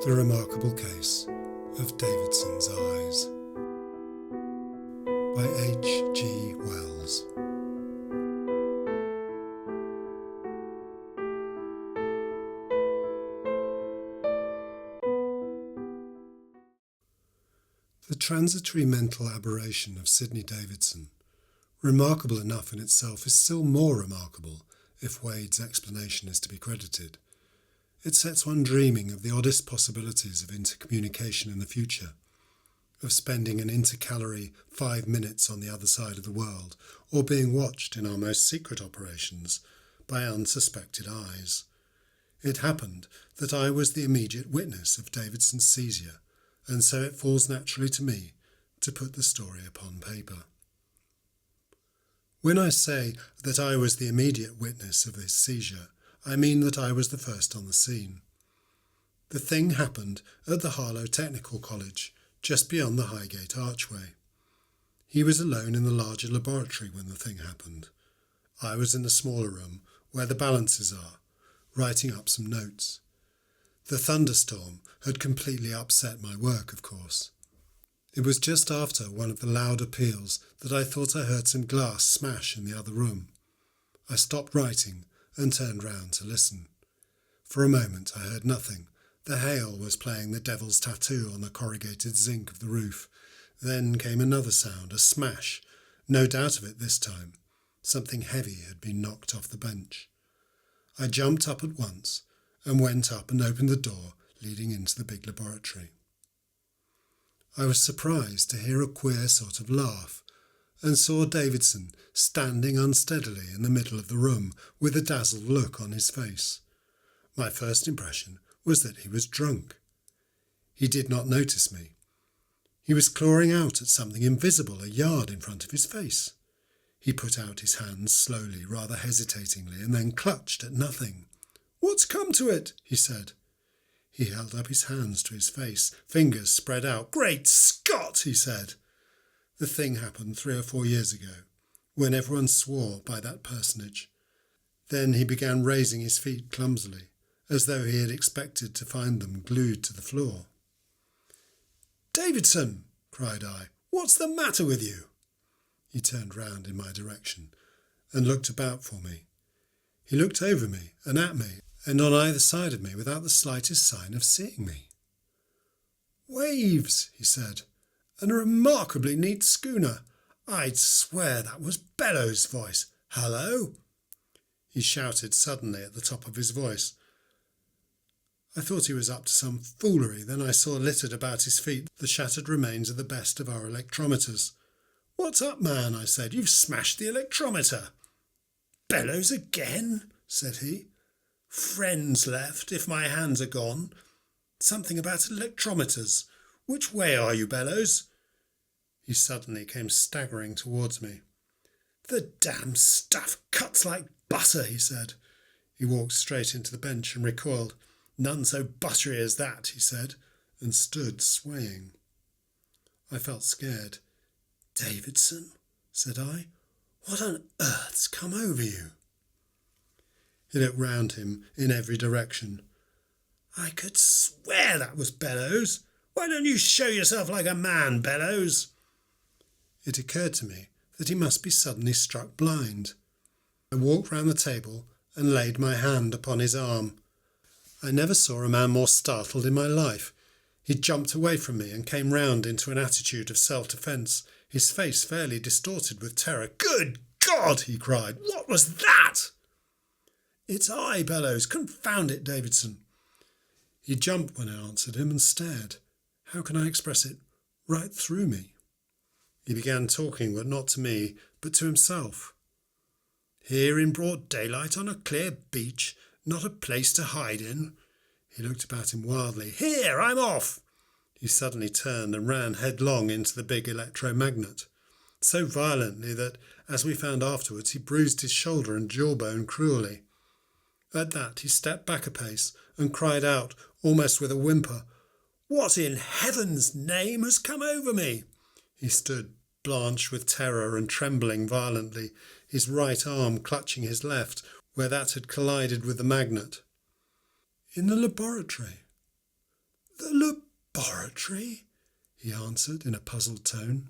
The Remarkable Case of Davidson's Eyes by H. G. Wells. The transitory mental aberration of Sidney Davidson, remarkable enough in itself, is still more remarkable if Wade's explanation is to be credited. It sets one dreaming of the oddest possibilities of intercommunication in the future, of spending an intercalary 5 minutes on the other side of the world, or being watched in our most secret operations by unsuspected eyes. It happened that I was the immediate witness of Davidson's seizure, and so it falls naturally to me to put the story upon paper. When I say that I was the immediate witness of this seizure, I mean that I was the first on the scene. The thing happened at the Harlow Technical College, just beyond the Highgate archway. He was alone in the larger laboratory when the thing happened. I was in the smaller room, where the balances are, writing up some notes. The thunderstorm had completely upset my work, of course. It was just after one of the loud appeals that I thought I heard some glass smash in the other room. I stopped writing and turned round to listen. For a moment I heard nothing. The hail was playing the devil's tattoo on the corrugated zinc of the roof. Then came another sound, a smash. No doubt of it this time. Something heavy had been knocked off the bench. I jumped up at once and went up and opened the door leading into the big laboratory. I was surprised to hear a queer sort of laugh, and saw Davidson standing unsteadily in the middle of the room with a dazzled look on his face. My first impression was that he was drunk. He did not notice me. He was clawing out at something invisible a yard in front of his face. He put out his hands slowly, rather hesitatingly, and then clutched at nothing. "What's come to it?" he said. He held up his hands to his face, fingers spread out. "Great Scott!" he said. The thing happened 3 or 4 years ago, when everyone swore by that personage. Then he began raising his feet clumsily, as though he had expected to find them glued to the floor. "Davidson!" cried I. "What's the matter with you?" He turned round in my direction and looked about for me. He looked over me and at me and on either side of me without the slightest sign of seeing me. "Waves," he said. "And a remarkably neat schooner. I'd swear that was Bellow's voice. Hello?" He shouted suddenly at the top of his voice. I thought he was up to some foolery. Then I saw littered about his feet the shattered remains of the best of our electrometers. "What's up, man?" I said. "You've smashed the electrometer." "Bellows again?" said he. "Friends left, if my hands are gone. Something about electrometers. Which way are you, Bellows?" He suddenly came staggering towards me. "The damn stuff cuts like butter," he said. He walked straight into the bench and recoiled. "None so buttery as that," he said, and stood swaying. I felt scared. "Davidson," said I, "what on earth's come over you?" He looked round him in every direction. "I could swear that was Bellows. Why don't you show yourself like a man, Bellows?" It occurred to me that he must be suddenly struck blind. I walked round the table and laid my hand upon his arm. I never saw a man more startled in my life. He jumped away from me and came round into an attitude of self-defence, his face fairly distorted with terror. "Good God!" he cried. "What was that?" "It's I, Bellows. Confound it, Davidson." He jumped when I answered him and stared. How can I express it? Right through me. He began talking, but not to me, but to himself. "Here in broad daylight on a clear beach, not a place to hide in." He looked about him wildly. "Here, I'm off!" He suddenly turned and ran headlong into the big electromagnet, so violently that, as we found afterwards, he bruised his shoulder and jawbone cruelly. At that he stepped back a pace and cried out, almost with a whimper, "What in heaven's name has come over me?" He stood blanched with terror and trembling violently, his right arm clutching his left, where that had collided with the magnet. "In the laboratory." The laboratory? He answered in a puzzled tone,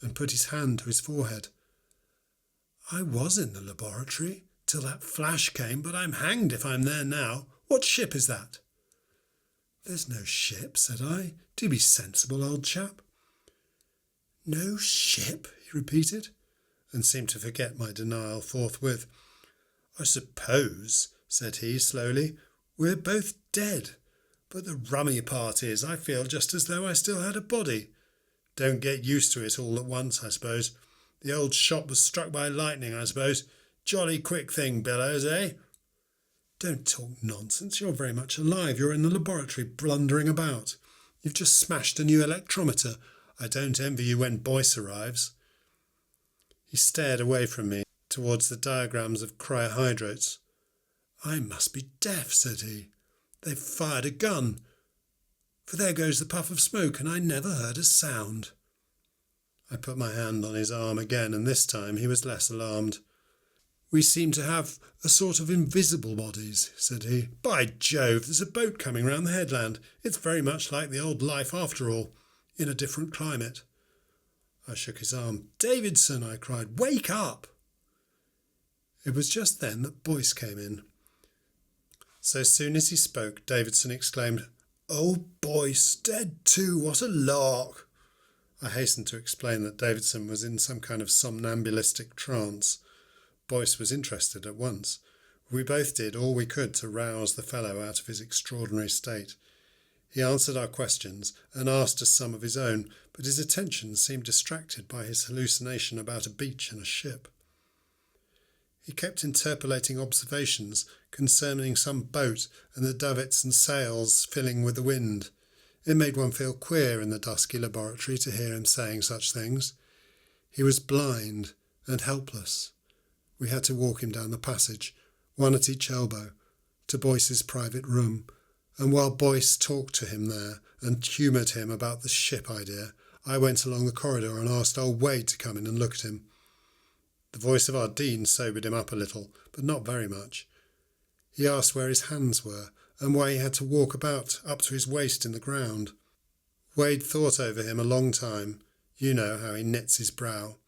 and put his hand to his forehead. I was in the laboratory till that flash came, but I'm hanged if I'm there now. What ship is that? There's no ship, said I. Do be sensible, old chap. No ship, he repeated, and seemed to forget my denial forthwith. I suppose, said he slowly, we're both dead, but the rummy part is I feel just as though I still had a body. Don't get used to it all at once, I suppose. The old shop was struck by lightning, I suppose. Jolly quick thing, Bellows, eh? Don't talk nonsense. You're very much alive. You're in the laboratory blundering about. You've just smashed a new electrometer. I don't envy you when Boyce arrives. He stared away from me towards the diagrams of cryohydrates. I must be deaf, said he. They've fired a gun. For there goes the puff of smoke, and I never heard a sound. I put my hand on his arm again, and this time he was less alarmed. We seem to have a sort of invisible bodies, said he. By Jove, there's a boat coming round the headland. It's very much like the old life after all, in a different climate. I shook his arm. Davidson, I cried, wake up! It was just then that Boyce came in. So soon as he spoke, Davidson exclaimed, Oh, Boyce, dead too, what a lark! I hastened to explain that Davidson was in some kind of somnambulistic trance. Boyce was interested at once. We both did all we could to rouse the fellow out of his extraordinary state. He answered our questions and asked us some of his own, but his attention seemed distracted by his hallucination about a beach and a ship. He kept interpolating observations concerning some boat and the davits and sails filling with the wind. It made one feel queer in the dusky laboratory to hear him saying such things. He was blind and helpless. We had to walk him down the passage, one at each elbow, to Boyce's private room, and while Boyce talked to him there and humoured him about the ship idea, I went along the corridor and asked old Wade to come in and look at him. The voice of our dean sobered him up a little, but not very much. He asked where his hands were, and why he had to walk about up to his waist in the ground. Wade thought over him a long time, you know how he knits his brow,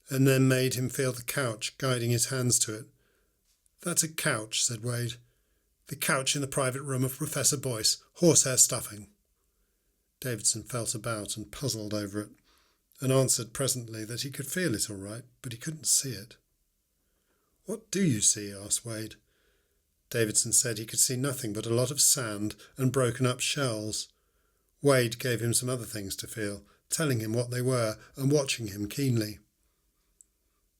and then made him feel the couch, guiding his hands to it. That's a couch, said Wade. The couch in the private room of Professor Boyce, horsehair stuffing. Davidson felt about and puzzled over it, and answered presently that he could feel it all right, but he couldn't see it. What do you see? Asked Wade. Davidson said he could see nothing but a lot of sand and broken up shells. Wade gave him some other things to feel, telling him what they were and watching him keenly.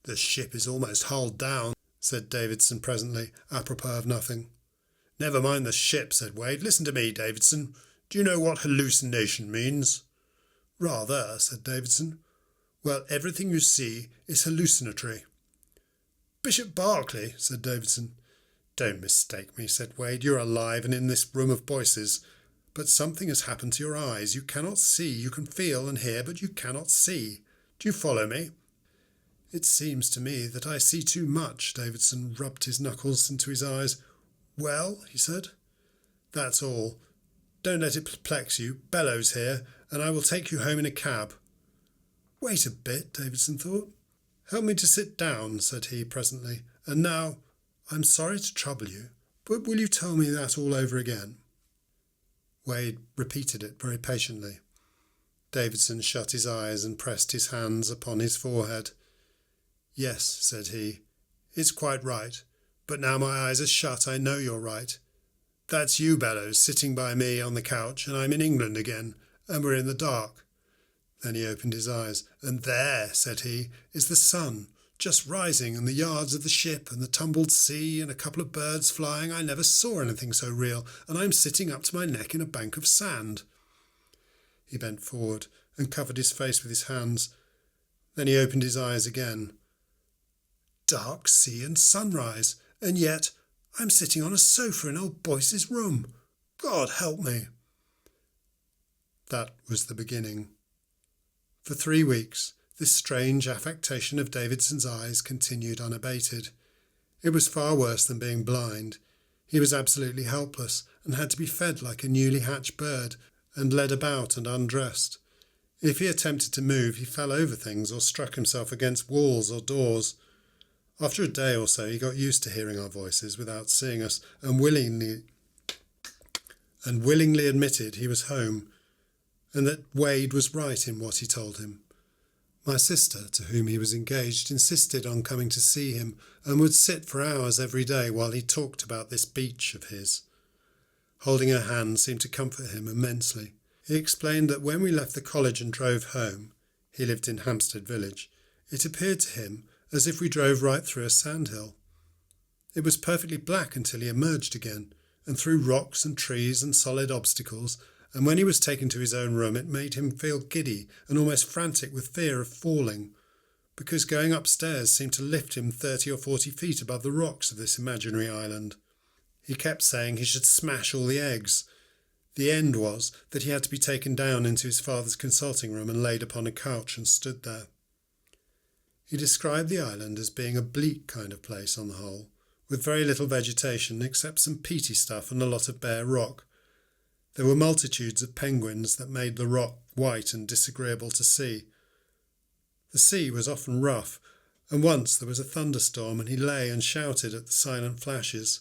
The ship is almost hull down, said Davidson presently, apropos of nothing. Never mind the ship, said Wade. Listen to me, Davidson. Do you know what hallucination means? Rather, said Davidson. Well, everything you see is hallucinatory. Bishop Berkeley, said Davidson. Don't mistake me, said Wade. You're alive and in this room of Boyce's. But something has happened to your eyes. You cannot see. You can feel and hear, but you cannot see. Do you follow me? It seems to me that I see too much. Davidson rubbed his knuckles into his eyes. Well, he said. That's all. Don't let it perplex you. Bellows here, and I will take you home in a cab. Wait a bit, Davidson thought. Help me to sit down, said he presently. And now, I'm sorry to trouble you, but will you tell me that all over again? Wade repeated it very patiently. Davidson shut his eyes and pressed his hands upon his forehead. Yes, said he, it's quite right, but now my eyes are shut I know you're right. That's you, Bellows, sitting by me on the couch, and I'm in England again, and we're in the dark. Then he opened his eyes. And there, said he, is the sun, just rising, and the yards of the ship, and the tumbled sea, and a couple of birds flying. I never saw anything so real, and I'm sitting up to my neck in a bank of sand. He bent forward and covered his face with his hands. Then he opened his eyes again. Dark sea and sunrise, and yet I'm sitting on a sofa in old Boyce's room. God help me. That was the beginning. For 3 weeks, this strange affectation of Davidson's eyes continued unabated. It was far worse than being blind. He was absolutely helpless and had to be fed like a newly hatched bird, and led about and undressed. If he attempted to move, he fell over things or struck himself against walls or doors. After a day or so, he got used to hearing our voices without seeing us, and willingly admitted he was home, and that Wade was right in what he told him. My sister, to whom he was engaged, insisted on coming to see him, and would sit for hours every day while he talked about this beach of his. Holding her hand seemed to comfort him immensely. He explained that when we left the college and drove home, he lived in Hampstead Village, it appeared to him as if we drove right through a sandhill. It was perfectly black until he emerged again, and through rocks and trees and solid obstacles, and when he was taken to his own room it made him feel giddy and almost frantic with fear of falling, because going upstairs seemed to lift him 30 or 40 feet above the rocks of this imaginary island. He kept saying he should smash all the eggs. The end was that he had to be taken down into his father's consulting room and laid upon a couch and stood there. He described the island as being a bleak kind of place on the whole, with very little vegetation except some peaty stuff and a lot of bare rock. There were multitudes of penguins that made the rock white and disagreeable to see. The sea was often rough, and once there was a thunderstorm and he lay and shouted at the silent flashes.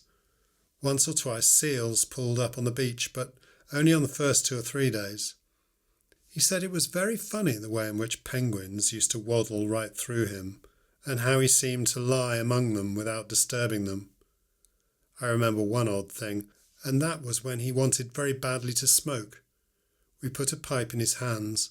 Once or twice seals pulled up on the beach, but only on the first 2 or 3 days. He said it was very funny the way in which penguins used to waddle right through him, and how he seemed to lie among them without disturbing them. I remember one odd thing, and that was when he wanted very badly to smoke. We put a pipe in his hands.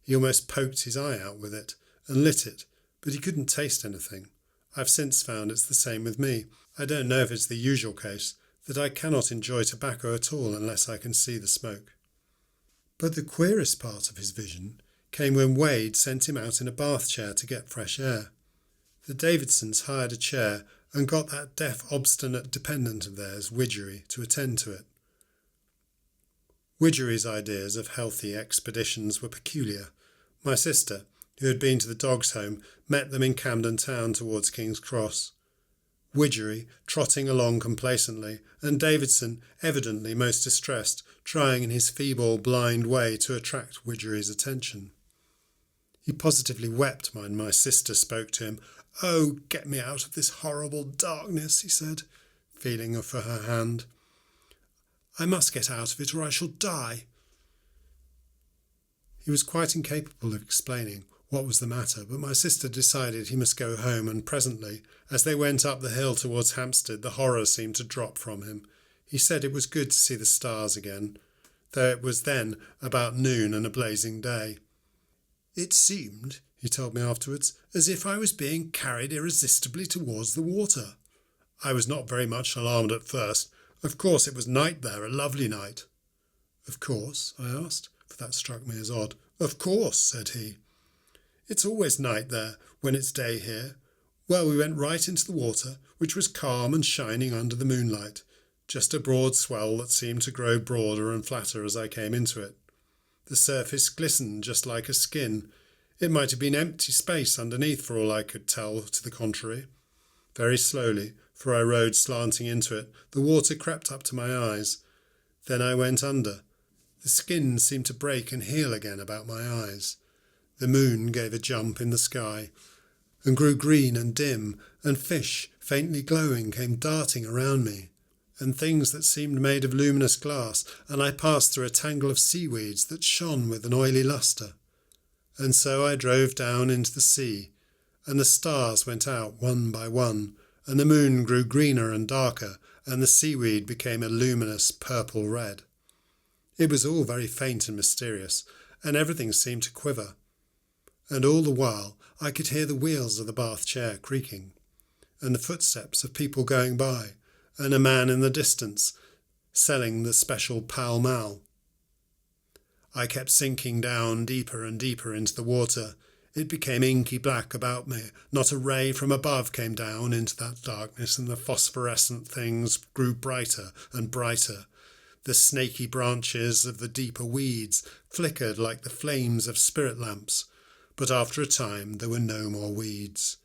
He almost poked his eye out with it and lit it, but he couldn't taste anything. I've since found it's the same with me. I don't know if it's the usual case, that I cannot enjoy tobacco at all unless I can see the smoke. But the queerest part of his vision came when Wade sent him out in a bath chair to get fresh air. The Davidsons hired a chair and got that deaf, obstinate dependent of theirs, Widgery, to attend to it. Widgery's ideas of healthy expeditions were peculiar. My sister, who had been to the dog's home, met them in Camden Town towards King's Cross. Widgery trotting along complacently, and Davidson, evidently most distressed, trying in his feeble, blind way to attract Widgery's attention. He positively wept when my sister spoke to him. "Oh, get me out of this horrible darkness," he said, feeling for her hand. "I must get out of it or I shall die." He was quite incapable of explaining what was the matter, but my sister decided he must go home, and presently, as they went up the hill towards Hampstead, the horror seemed to drop from him. He said it was good to see the stars again, though it was then about noon and a blazing day. "It seemed," he told me afterwards, "as if I was being carried irresistibly towards the water. I was not very much alarmed at first. Of course it was night there, a lovely night." "Of course?" I asked, for that struck me as odd. "Of course," said he. "It's always night there when it's day here. Well, we went right into the water, which was calm and shining under the moonlight, just a broad swell that seemed to grow broader and flatter as I came into it. The surface glistened just like a skin. It might have been empty space underneath for all I could tell to the contrary. Very slowly, for I rode slanting into it, the water crept up to my eyes. Then I went under. The skin seemed to break and heal again about my eyes. The moon gave a jump in the sky, and grew green and dim, and fish, faintly glowing, came darting around me, and things that seemed made of luminous glass, and I passed through a tangle of seaweeds that shone with an oily lustre. And so I drove down into the sea, and the stars went out one by one, and the moon grew greener and darker, and the seaweed became a luminous purple red. It was all very faint and mysterious, and everything seemed to quiver. And all the while I could hear the wheels of the bath chair creaking, and the footsteps of people going by, and a man in the distance selling the special Pall Mall. I kept sinking down deeper and deeper into the water. It became inky black about me. Not a ray from above came down into that darkness, and the phosphorescent things grew brighter and brighter. The snaky branches of the deeper weeds flickered like the flames of spirit lamps. But after a time there were no more weeds.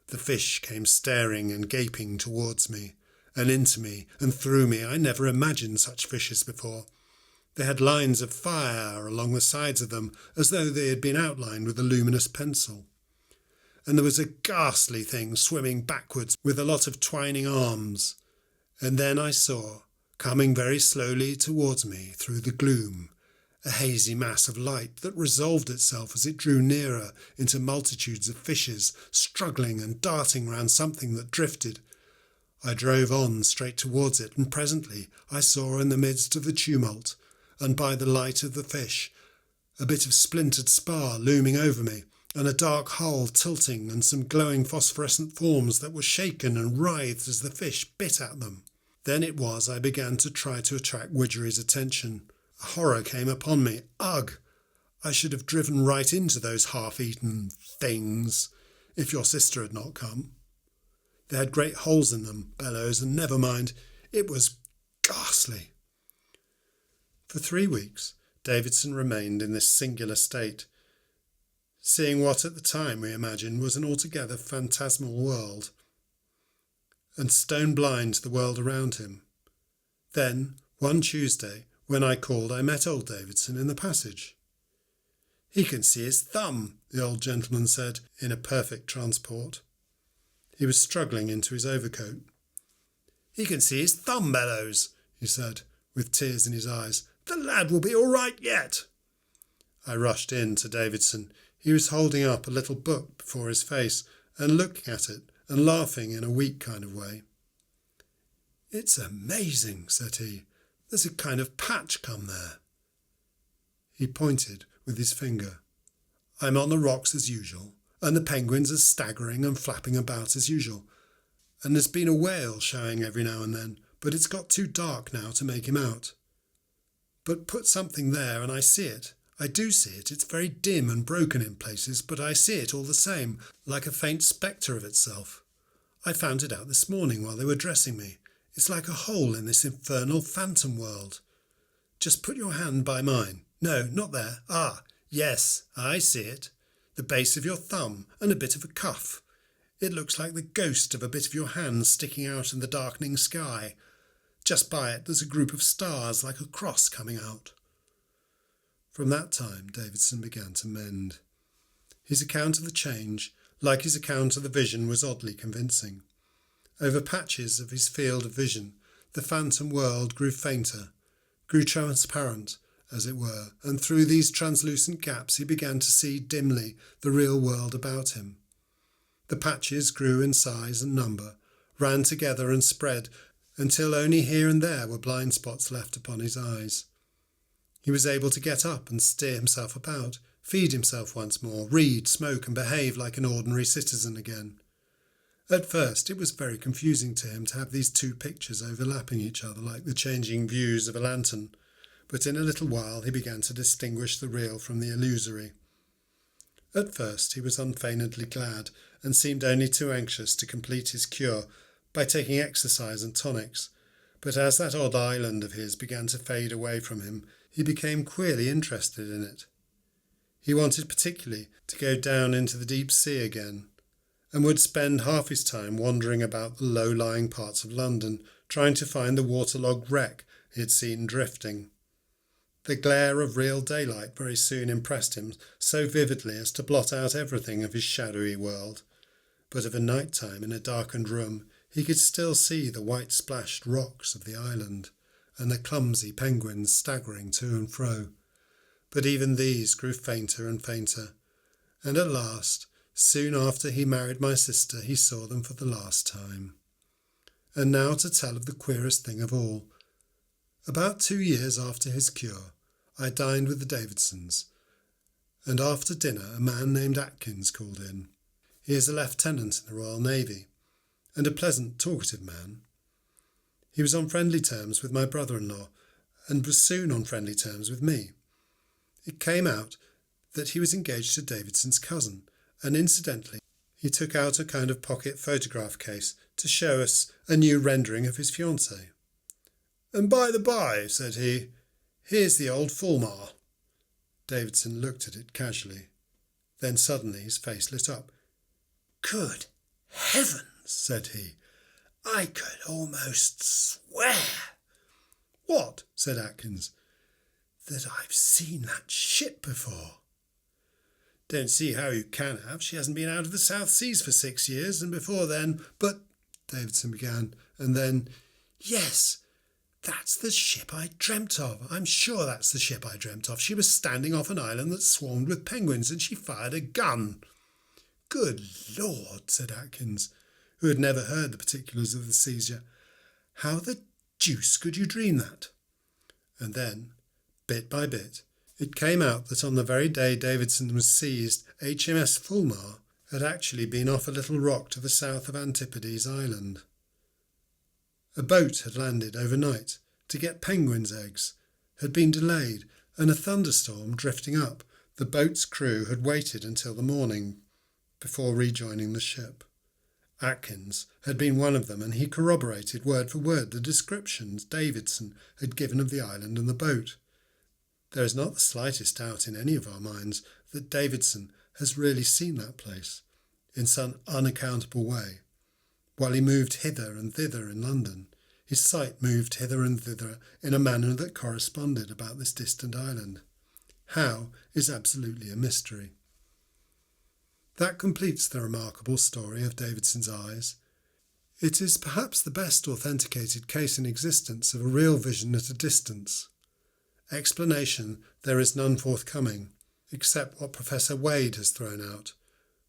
The fish came staring and gaping towards me, and into me and through me. I never imagined such fishes before. They had lines of fire along the sides of them, as though they had been outlined with a luminous pencil. And there was a ghastly thing swimming backwards with a lot of twining arms. And then I saw, coming very slowly towards me through the gloom, a hazy mass of light that resolved itself as it drew nearer into multitudes of fishes, struggling and darting round something that drifted. I drove on straight towards it, and presently I saw in the midst of the tumult, and by the light of the fish, a bit of splintered spar looming over me, and a dark hull tilting, and some glowing phosphorescent forms that were shaken and writhed as the fish bit at them. Then it was I began to try to attract Widgery's attention. A horror came upon me. Ugh! I should have driven right into those half-eaten things if your sister had not come. They had great holes in them, Bellows, and never mind, it was ghastly. For 3 weeks, Davidson remained in this singular state, seeing what at the time we imagined was an altogether phantasmal world, and stone blind to the world around him. Then, one Tuesday, when I called, I met old Davidson in the passage. "He can see his thumb," the old gentleman said, in a perfect transport. He was struggling into his overcoat. "He can see his thumb, Bellows," he said, with tears in his eyes. "The lad will be all right yet." I rushed in to Davidson. He was holding up a little book before his face and looking at it and laughing in a weak kind of way. "It's amazing," said he. "There's a kind of patch come there." He pointed with his finger. "I'm on the rocks as usual, and the penguins are staggering and flapping about as usual, and there's been a whale showing every now and then, but it's got too dark now to make him out. But put something there and I see it. I do see it. It's very dim and broken in places, but I see it all the same, like a faint spectre of itself. I found it out this morning while they were dressing me. It's like a hole in this infernal phantom world. Just put your hand by mine. No, not there. Ah, yes, I see it. The base of your thumb and a bit of a cuff. It looks like the ghost of a bit of your hand sticking out in the darkening sky. Just by it there's a group of stars like a cross coming out." From that time Davidson began to mend. His account of the change, like his account of the vision, was oddly convincing. Over patches of his field of vision, the phantom world grew fainter, grew transparent, as it were, and through these translucent gaps he began to see dimly the real world about him. The patches grew in size and number, ran together and spread, until only here and there were blind spots left upon his eyes. He was able to get up and steer himself about, feed himself once more, read, smoke, and behave like an ordinary citizen again. At first it was very confusing to him to have these two pictures overlapping each other like the changing views of a lantern, but in a little while he began to distinguish the real from the illusory. At first he was unfeignedly glad, and seemed only too anxious to complete his cure by taking exercise and tonics, but as that odd island of his began to fade away from him, he became queerly interested in it. He wanted particularly to go down into the deep sea again, and would spend half his time wandering about the low-lying parts of London, trying to find the waterlogged wreck he had seen drifting. The glare of real daylight very soon impressed him so vividly as to blot out everything of his shadowy world, but of a night time in a darkened room he could still see the white-splashed rocks of the island, and the clumsy penguins staggering to and fro. But even these grew fainter and fainter, and at last, soon after he married my sister, he saw them for the last time. And now to tell of the queerest thing of all. About 2 years after his cure, I dined with the Davidsons, and after dinner a man named Atkins called in. He is a lieutenant in the Royal Navy, and a pleasant, talkative man. He was on friendly terms with my brother-in-law, and was soon on friendly terms with me. It came out that he was engaged to Davidson's cousin, and incidentally he took out a kind of pocket photograph case to show us a new rendering of his fiancée. "And by the by," said he, "here's the old Fulmar." Davidson looked at it casually. Then suddenly his face lit up. "Good heavens," said he, "I could almost swear." "What?" said Atkins. that I've seen that ship before. Don't see how you can have. She hasn't been out of the South Seas for 6 years, and before then... But, Davidson began, and then, yes, that's the ship I dreamt of. I'm sure that's the ship I dreamt of. She was standing off an island that swarmed with penguins, and she fired a gun. Good Lord, said Atkins, who had never heard the particulars of the seizure. How the deuce could you dream that? And then, bit by bit, it came out that on the very day Davidson was seized, HMS Fulmar had actually been off a little rock to the south of Antipodes Island. A boat had landed overnight to get penguins' eggs, had been delayed, and a thunderstorm drifting up. The boat's crew had waited until the morning before rejoining the ship. Atkins had been one of them, and he corroborated word for word the descriptions Davidson had given of the island and the boat. There is not the slightest doubt in any of our minds that Davidson has really seen that place, in some unaccountable way. While he moved hither and thither in London, his sight moved hither and thither in a manner that corresponded about this distant island. How is absolutely a mystery. That completes the remarkable story of Davidson's eyes. It is perhaps the best authenticated case in existence of a real vision at a distance. Explanation there is none forthcoming, except what Professor Wade has thrown out,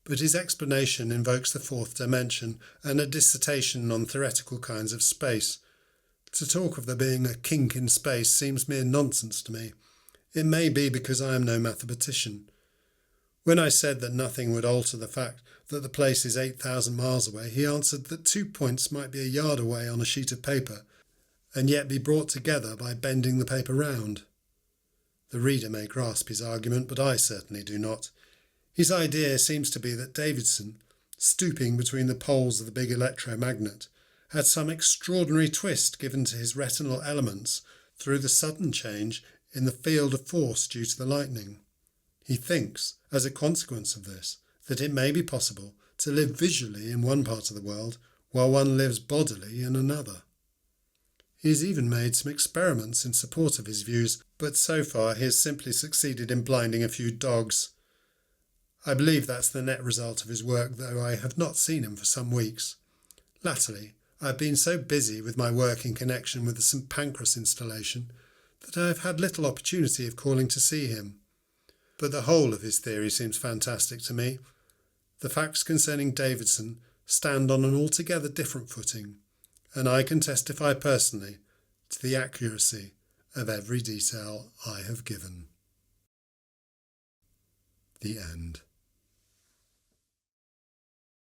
but his explanation invokes the fourth dimension and a dissertation on theoretical kinds of space. To talk of there being a kink in space seems mere nonsense to me. It may be because I am no mathematician. When I said that nothing would alter the fact that the place is 8,000 miles away, he answered that 2 points might be a yard away on a sheet of paper, and yet be brought together by bending the paper round. The reader may grasp his argument, but I certainly do not. His idea seems to be that Davidson, stooping between the poles of the big electromagnet, had some extraordinary twist given to his retinal elements through the sudden change in the field of force due to the lightning. He thinks, as a consequence of this, that it may be possible to live visually in one part of the world while one lives bodily in another. He has even made some experiments in support of his views, but so far he has simply succeeded in blinding a few dogs. I believe that's the net result of his work, though I have not seen him for some weeks. Latterly, I have been so busy with my work in connection with the St Pancras installation that I have had little opportunity of calling to see him. But the whole of his theory seems fantastic to me. The facts concerning Davidson stand on an altogether different footing, and I can testify personally to the accuracy of every detail I have given. The end.